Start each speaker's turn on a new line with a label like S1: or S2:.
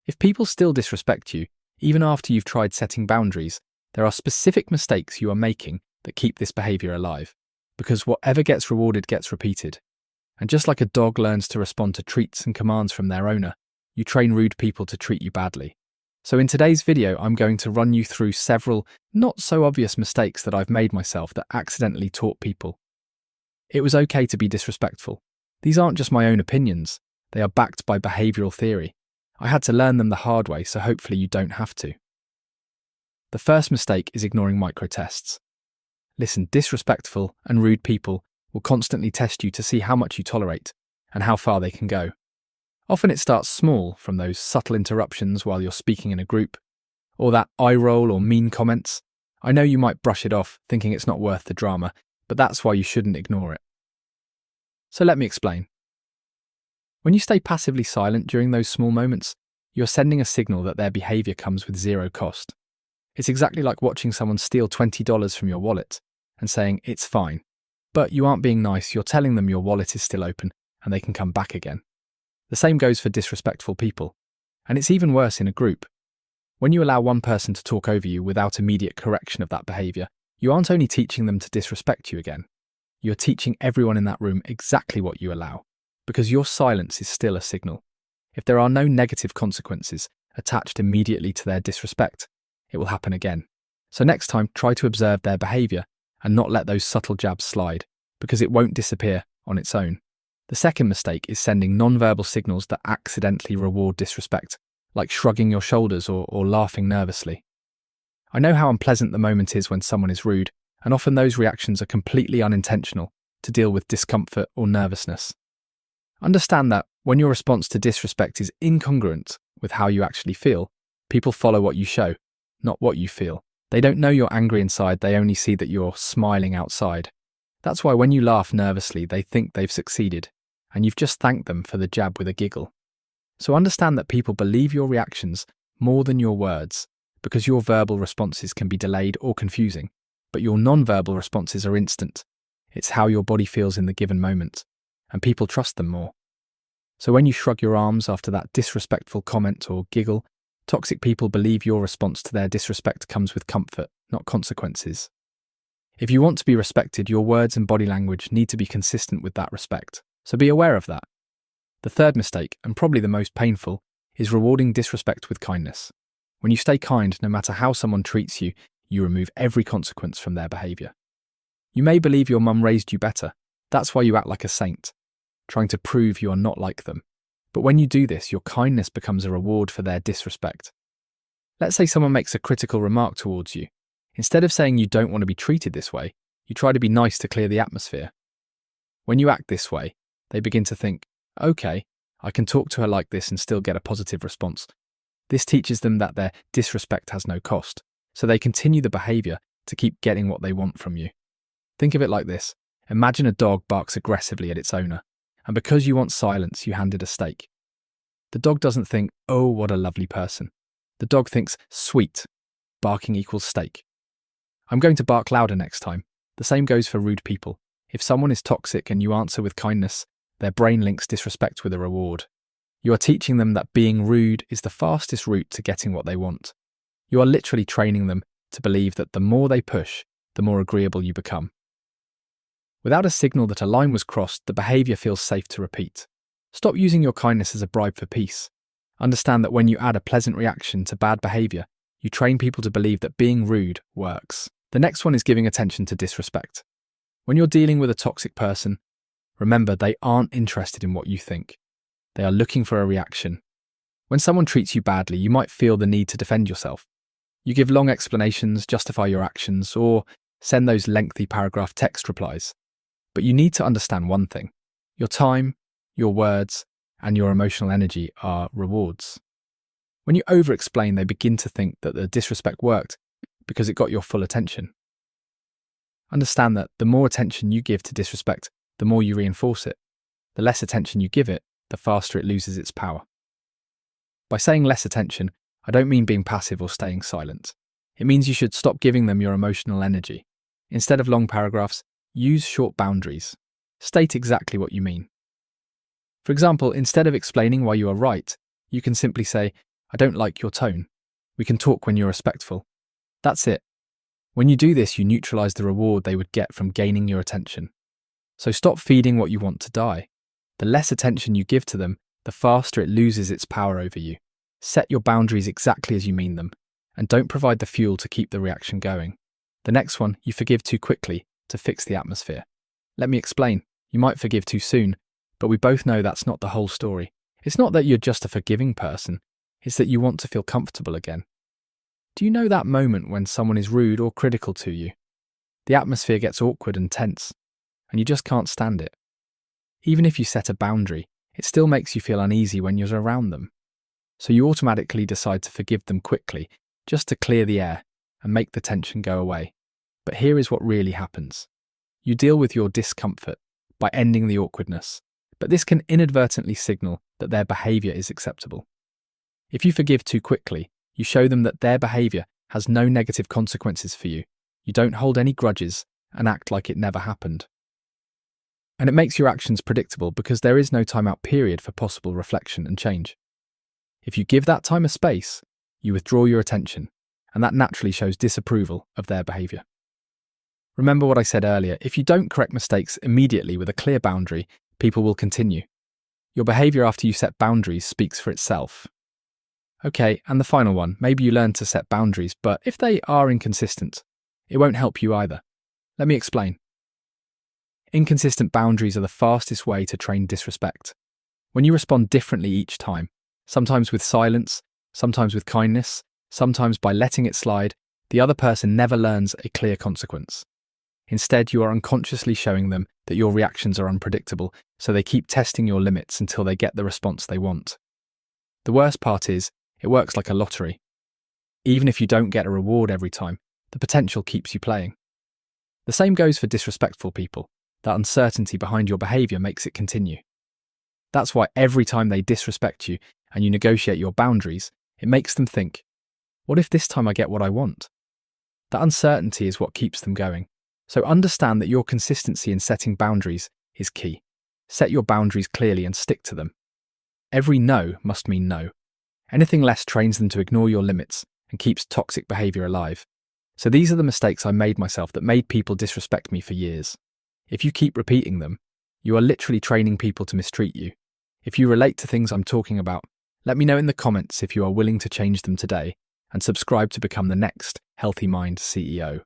S1: If people still disrespect you, even after you've tried setting boundaries, there are specific mistakes you are making that keep this behaviour alive, because whatever gets rewarded gets repeated. And just like a dog learns to respond to treats and commands from their owner, you train rude people to treat you badly. So in today's video, I'm going to run you through several not so obvious mistakes that I've made myself that accidentally taught people. It was okay to be disrespectful. These aren't just my own opinions, they are backed by behavioural theory. I had to learn them the hard way, so hopefully you don't have to. The first mistake is ignoring microtests. Listen, disrespectful and rude people will constantly test you to see how much you tolerate and how far they can go. Often it starts small, from those subtle interruptions while you're speaking in a group, or that eye roll or mean comments. I know you might brush it off, thinking it's not worth the drama, but that's why you shouldn't ignore it. So let me explain. When you stay passively silent during those small moments, you're sending a signal that their behaviour comes with zero cost. It's exactly like watching someone steal $20 from your wallet and saying, "It's fine." But you aren't being nice, you're telling them your wallet is still open and they can come back again. The same goes for disrespectful people. And it's even worse in a group. When you allow one person to talk over you without immediate correction of that behaviour, you aren't only teaching them to disrespect you again, you're teaching everyone in that room exactly what you allow, because your silence is still a signal. If there are no negative consequences attached immediately to their disrespect, it will happen again. So next time, try to observe their behaviour and not let those subtle jabs slide, because it won't disappear on its own. The second mistake is sending non-verbal signals that accidentally reward disrespect, like shrugging your shoulders or laughing nervously. I know how unpleasant the moment is when someone is rude, and often those reactions are completely unintentional to deal with discomfort or nervousness. Understand that when your response to disrespect is incongruent with how you actually feel, people follow what you show, not what you feel. They don't know you're angry inside, they only see that you're smiling outside. That's why when you laugh nervously, they think they've succeeded, and you've just thanked them for the jab with a giggle. So understand that people believe your reactions more than your words, because your verbal responses can be delayed or confusing, but your non-verbal responses are instant. It's how your body feels in the given moment, and people trust them more. So when you shrug your arms after that disrespectful comment or giggle, toxic people believe your response to their disrespect comes with comfort, not consequences. If you want to be respected, your words and body language need to be consistent with that respect, so be aware of that. The third mistake, and probably the most painful, is rewarding disrespect with kindness. When you stay kind, no matter how someone treats you, you remove every consequence from their behaviour. You may believe your mum raised you better, that's why you act like a saint, trying to prove you are not like them. But when you do this, your kindness becomes a reward for their disrespect. Let's say someone makes a critical remark towards you. Instead of saying you don't want to be treated this way, you try to be nice to clear the atmosphere. When you act this way, they begin to think, okay, I can talk to her like this and still get a positive response. This teaches them that their disrespect has no cost, so they continue the behaviour to keep getting what they want from you. Think of it like this. Imagine a dog barks aggressively at its owner, and because you want silence, you hand it a steak. The dog doesn't think, oh, what a lovely person. The dog thinks, sweet, barking equals steak. I'm going to bark louder next time. The same goes for rude people. If someone is toxic and you answer with kindness, their brain links disrespect with a reward. You are teaching them that being rude is the fastest route to getting what they want. You are literally training them to believe that the more they push, the more agreeable you become. Without a signal that a line was crossed, the behaviour feels safe to repeat. Stop using your kindness as a bribe for peace. Understand that when you add a pleasant reaction to bad behaviour, you train people to believe that being rude works. The next one is giving attention to disrespect. When you're dealing with a toxic person, remember they aren't interested in what you think. They are looking for a reaction. When someone treats you badly, you might feel the need to defend yourself. You give long explanations, justify your actions, or send those lengthy paragraph text replies. But you need to understand one thing. Your time, your words, and your emotional energy are rewards. When you over-explain, they begin to think that the disrespect worked because it got your full attention. Understand that the more attention you give to disrespect, the more you reinforce it. The less attention you give it, the faster it loses its power. By saying less attention, I don't mean being passive or staying silent. It means you should stop giving them your emotional energy. Instead of long paragraphs, use short boundaries. State exactly what you mean. For example, instead of explaining why you are right, you can simply say, I don't like your tone. We can talk when you're respectful. That's it. When you do this, you neutralize the reward they would get from gaining your attention. So stop feeding what you want to die. The less attention you give to them, the faster it loses its power over you. Set your boundaries exactly as you mean them, and don't provide the fuel to keep the reaction going. The next one, you forgive too quickly to fix the atmosphere. Let me explain. You might forgive too soon, but we both know that's not the whole story. It's not that you're just a forgiving person, it's that you want to feel comfortable again. Do you know that moment when someone is rude or critical to you? The atmosphere gets awkward and tense, and you just can't stand it. Even if you set a boundary, it still makes you feel uneasy when you're around them. So you automatically decide to forgive them quickly, just to clear the air and make the tension go away. But here is what really happens. You deal with your discomfort by ending the awkwardness, but this can inadvertently signal that their behaviour is acceptable. If you forgive too quickly, you show them that their behaviour has no negative consequences for you. You don't hold any grudges and act like it never happened. And it makes your actions predictable because there is no timeout period for possible reflection and change. If you give that time a space, you withdraw your attention, and that naturally shows disapproval of their behaviour. Remember what I said earlier, if you don't correct mistakes immediately with a clear boundary, people will continue. Your behaviour after you set boundaries speaks for itself. Okay, and the final one, maybe you learn to set boundaries, but if they are inconsistent, it won't help you either. Let me explain. Inconsistent boundaries are the fastest way to train disrespect. When you respond differently each time, sometimes with silence, sometimes with kindness, sometimes by letting it slide, the other person never learns a clear consequence. Instead, you are unconsciously showing them that your reactions are unpredictable, so they keep testing your limits until they get the response they want. The worst part is, it works like a lottery. Even if you don't get a reward every time, the potential keeps you playing. The same goes for disrespectful people. That uncertainty behind your behaviour makes it continue. That's why every time they disrespect you and you negotiate your boundaries, it makes them think, what if this time I get what I want? That uncertainty is what keeps them going. So understand that your consistency in setting boundaries is key. Set your boundaries clearly and stick to them. Every no must mean no. Anything less trains them to ignore your limits and keeps toxic behaviour alive. So these are the mistakes I made myself that made people disrespect me for years. If you keep repeating them, you are literally training people to mistreat you. If you relate to things I'm talking about, let me know in the comments if you are willing to change them today and subscribe to become the next Healthy Mind CEO.